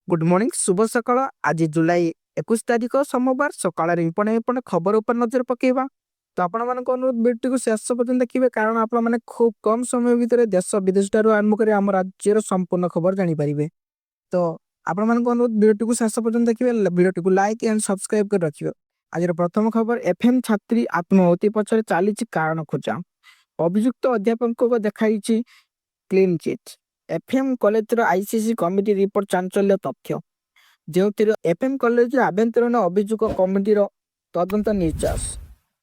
Good morning शुभ सकाळ आज जुलाई 21 तारिख सोमवार सकाळ इंपोर्टेंट खबर उपर नजर पकेबा। तो आपण मान अनुरोध वीडियो को शेष पर्यंत देखिए कारण आपण माने खूब कम समय भितर देश विदेश ठारू आरंभ कर आम राज्यर संपूर्ण खबर जानी पारिबे। तो आपण मान अनुरोध वीडियो को शेष पर्यंत देखिए वीडियो को लाइक एंड सब्सक्राइब कर रखियो। आज प्रथम खबर एफएम छात्री आत्महत्या पछरे चली कारण खोजा अभियुक्त अध्यापक को देखाई clean chit FM college ICC committee report चांचल्य तथ्य जो एफएम कॉलेज आभ्यंतरीण अभियोग कमिटी तदंत निर्यास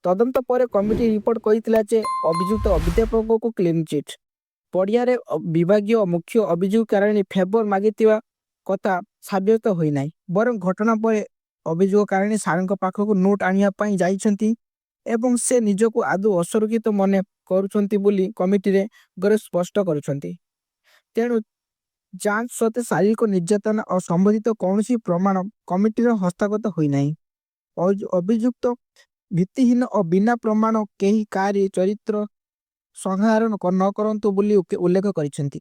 तदंत पर कमिटी रिपोर्ट कही जे अभियुक्त अध्यापक को क्लीन चिट पड़िया विभाग मुख्य अभियोगकारिणी फेवर मागी कथा सब्यस्त होना बर घटना पर अभियोगकारिणी सार पाखक नोट आने जाइछंती एवं से निजको आदौ असुरक्षित मन करुछंती कमिटी गरे स्पष्ट करुछंती। तेणु जांच सत्वे शारीरिक निर्यातना और संबंधित कौन प्रमाण कमिटी हस्तगत होना अभियुक्त भित्तिहीन और बिना प्रमाण कहीं कार्य चरित्र संहार न करंतु बोली उल्लेख करिसेंती।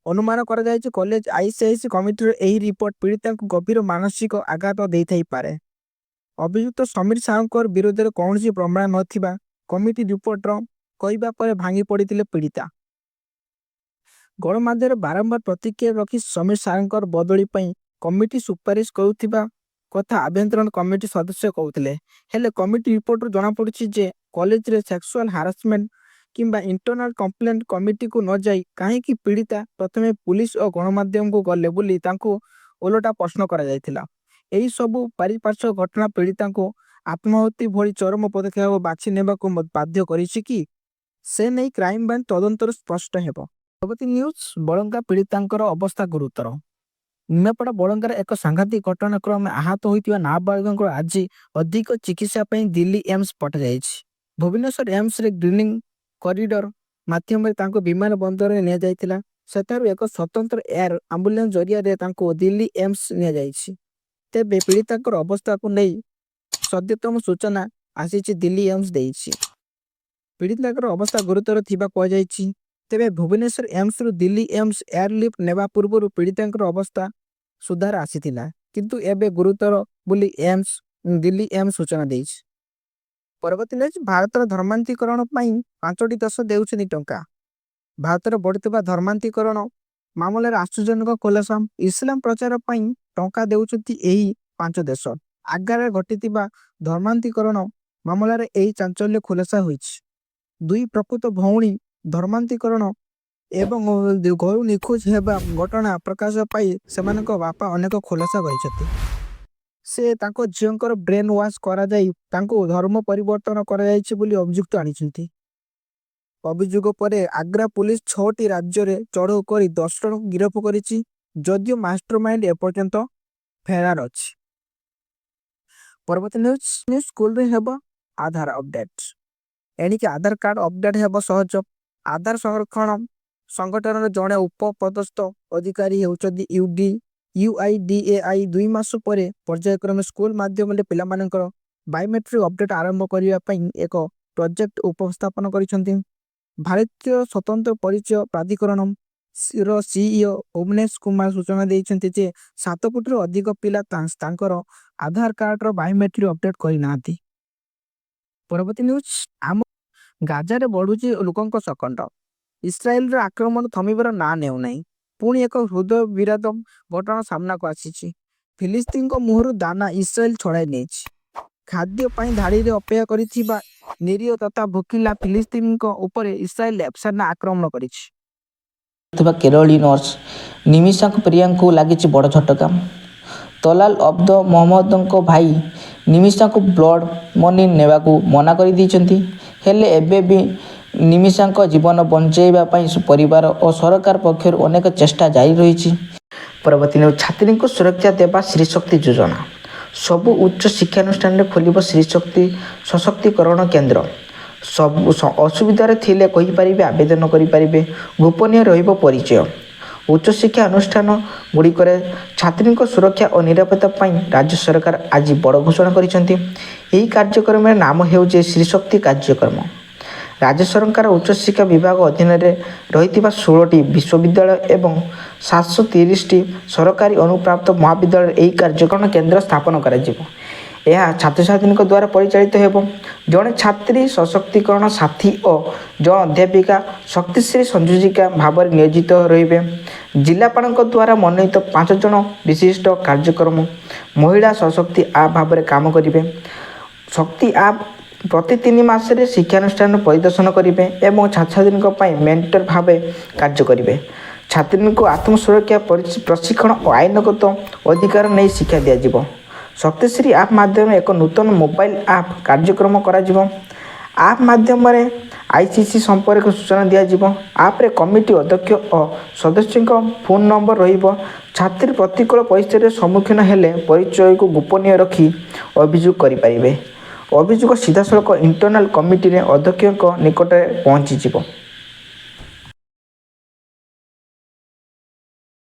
अनुमान करा जाय कॉलेज आईसीआईसी कमिटी एही रिपोर्ट पीड़िता को गभीर मानसिक आघात देथाई पारे। अभियुक्त समीर साहूकर विरोध में कौन प्रमाण नथिबा कमिटी रिपोर्ट कहवा पर भांगी पड़ते पीड़िता। गणमाध्यम बारंबार प्रतिक्रिया रखी समीर साहूकर बदली कमिटी सुपारिश करुथिबा कथा आभ्यंतरण कमिटी सदस्य कहते हेले कमिटी रिपोर्ट जना पड़ी जे कॉलेज रे सेक्सुअल हारासमेंट किंबा इंटरनल कंप्लेंट कमिटी को न जाई कहीं पीड़िता प्रथमे पुलिस और गणमाध्यम को गले बोली तांको ओलटा प्रश्न करा जायथिला। एही सबु पारिपार्श्विक घटना पीड़िता को आत्महत्या भली चरम पदक्षेप बाछि नेबा को बाध्य करिछि कि से नहीं क्राइम ब्रांच तदंतर स्पष्ट हेबो। परवर्ती न्यूज बड़ंगा पीड़ितांकर अवस्था गुरुतर निमापड़ा बड़ंगार एक सांघातिक घटनाक्रमे आहत होइतिबा नाबालिग आज अधिक चिकित्सा दिल्ली एम्स पठाई भुवनेश्वर एम्स रे ग्रीनिंग कॉरिडोर माध्यम विमान बंदर ने जाइतिला सेठारु एक स्वतंत्र एयर एम्बुलेंस जरिया दिल्ली एम्स ने तेबे पीड़िता अवस्था को नहीं सद्यतम सूचना आसी दिल्ली एम्स देइछि। पीड़िता अवस्था गुरुतर थिबा कह तेबे भुवनेश्वर एम्स रु दिल्ली एम्स एयरलिफ्ट नेबा पूर्व पीड़िता अवस्था सुधार आसीथिला किंतु एबे गुरुतर बोली एम्स दिल्ली एम्स सूचना देइछि। परवर्ती न्यूज भारत धर्मांतरीकरण 5टी देश देउछनि टंका। भारत बढ़ुवा धर्मांतरीकरण मामलार आश्चर्यजनक खुलासा इस्लाम प्रचार टंका देउछति एही 5 देश आगार घटिथिबा धर्मांतरीकरण मामलार एही चांचल्य खुलासा होइछि। दुई प्रकृत भौणी धर्मांतरीकरण एवं घर निखोज हेबा घटना प्रकाश पाई सेमानक बापा अनेक खुलासा करिसेंती। से तांको झियोंकर ब्रेन वाश करा जाई तांको धर्म परिवर्तन करा जाइछि बोली अभियुक्त आनिछंती। अभियोग पर आग्रा पुलिस 6टी राज्य रे चढ़ऊ कर 10 जन गिरफ करिछि जदियो मास्टरमाइंड एपर्यंत फेरार अछि। परवर्ती न्यूज स्कूल रे हेबो आधार अपडेट एणिके आधार कार्ड अपडेट हेबो सहज। आधार संरक्षण संगठन जड़े उपपदस्थ अधिकारी होउछथि यूआईडीएआई 2 मास पर पर्यायक्रमे स्कूल माध्यम पिला मानकर बायोमेट्रिक अपडेट आरंभ करने एक प्रोजेक्ट उपस्थापन करिसेंती। भारतीय स्वतंत्र परिचय प्राधिकरण सीईओ उमेश कुमार सूचना देइछन्ति जे 7 कोटी अधिक पिला तांकर आधार कार्ड रो बायोमेट्रिक अपडेट करिनांती। परवर्ती न्यूज आम गाजा रे बढ़ुची लोकंक सकंड इस्राएल रे आक्रमण थमिबार ना नेउ नै पुणी एक हृदय विराद घटना सामना को आसी। फिलिस्तीन को मुहरु दाना इस्राएल छड़ाई नहीं खाद्य पाई धाड़ी रे अपेक्षा करिथिबा निरीह तथा भोकिला फिलिस्तीन को ऊपर इस्राएल एफसाना आक्रमण करिछि। केरली नर्स निमिषा प्रिया को लगी बड़ झटका। तलाल अब्द मोहम्मद भाई निमिषा को ब्लड मनी नेबा को मना कर दी हेले एबे भी निमिषा जीवन बंचाइबा परिवार और सरकार पक्षर अनेक चेष्टा जारी रही। परवर्ती छात्री को सुरक्षा देवा श्रीशक्ति योजना सबु उच्च शिक्षानुष्ठान खोल श्रीशक्ति सशक्तिकरण केन्द्र सब असुविधार थिले कहींपारे आवेदन करें गोपनीय रहिबो परिचय। उच्च शिक्षा अनुष्ठान गुड़िक छात्री सुरक्षा और निरापत्ता राज्य सरकार आज बड़ घोषणा करिसेंती। एही कार्यक्रम नाम हेउजे श्रीशक्ति कार्यक्रम। ରାଜ୍ୟ ସରକାର ଉଚ୍ଚଶିକ୍ଷା ବିଭାଗ ଅଧୀନରେ ରହିଥିବା 16ଟି ବିଶ୍ୱବିଦ୍ୟାଳୟ ଏବଂ 730ଟି ସରକାରୀ ଅନୁପ୍ରାପ୍ତ ମହାବିଦ୍ୟାଳୟରେ ଏହି କାର୍ଯ୍ୟକ୍ରମ କେନ୍ଦ୍ର ସ୍ଥାପନ କରାଯିବ। ଏହା ଛାତ୍ରଛାତ୍ରୀଙ୍କ ଦ୍ୱାରା ପରିଚାଳିତ ହେବ। ଜଣେ ଛାତ୍ରୀ ସଶକ୍ତିକରଣ ସାଥୀ ଓ ଜଣେ ଅଧ୍ୟାପିକା ଶକ୍ତିଶ୍ରୀ ସଂଯୋଜିକା ଭାବରେ ନିୟୋଜିତ ରହିବେ। ଜିଲ୍ଲାପାଳଙ୍କ ଦ୍ୱାରା ମନୋନୀତ 5 ଜଣ ବିଶିଷ୍ଟ କାର୍ଯ୍ୟକ୍ରମ ମହିଳା ଶକ୍ତି ଆପ୍ ଭାବରେ କାମ କରିବେ। ଶକ୍ତି ଆପ୍ ପ୍ରତି 3 ମାସରେ ଶିକ୍ଷାନୁଷ୍ଠାନ ପରିଦର୍ଶନ କରିବେ ଏବଂ ଛାତ୍ରଛାତ୍ରୀଙ୍କ ପାଇଁ ମେଣ୍ଟର ଭାବେ କାର୍ଯ୍ୟ କରିବେ। ଛାତ୍ରୀଙ୍କୁ ଆତ୍ମସୁରକ୍ଷା ପ୍ରଶିକ୍ଷଣ ଓ ଆଇନଗତ ଅଧିକାର ନେଇ ଶିକ୍ଷା ଦିଆଯିବ। ଶକ୍ତିଶ୍ରୀ ଆପ୍ ମାଧ୍ୟମରେ ଏକ ନୂତନ ମୋବାଇଲ ଆପ୍ କାର୍ଯ୍ୟକ୍ରମ କରାଯିବ। ଆପ୍ ମାଧ୍ୟମରେ ICC ସମ୍ପର୍କରେ ସୂଚନା ଦିଆଯିବ। ଆପ୍ରେ କମିଟି ଅଧ୍ୟକ୍ଷ ଓ ସଦସ୍ୟଙ୍କ ଫୋନ୍ ନମ୍ବର ରହିବ। ଛାତ୍ରୀ ପ୍ରତିକୂଳ ପରିସ୍ଥିତିର ସମ୍ମୁଖୀନ ହେଲେ ପରିଚୟକୁ ଗୋପନୀୟ ରଖି ଅଭିଯୋଗ କରିପାରିବେ। ଅଭିଯୋଗ ସିଧାସଳଖ ଇଣ୍ଟର୍ନାଲ କମିଟିରେ ଅଧ୍ୟକ୍ଷଙ୍କ ନିକଟରେ ପହଞ୍ଚିଯିବ।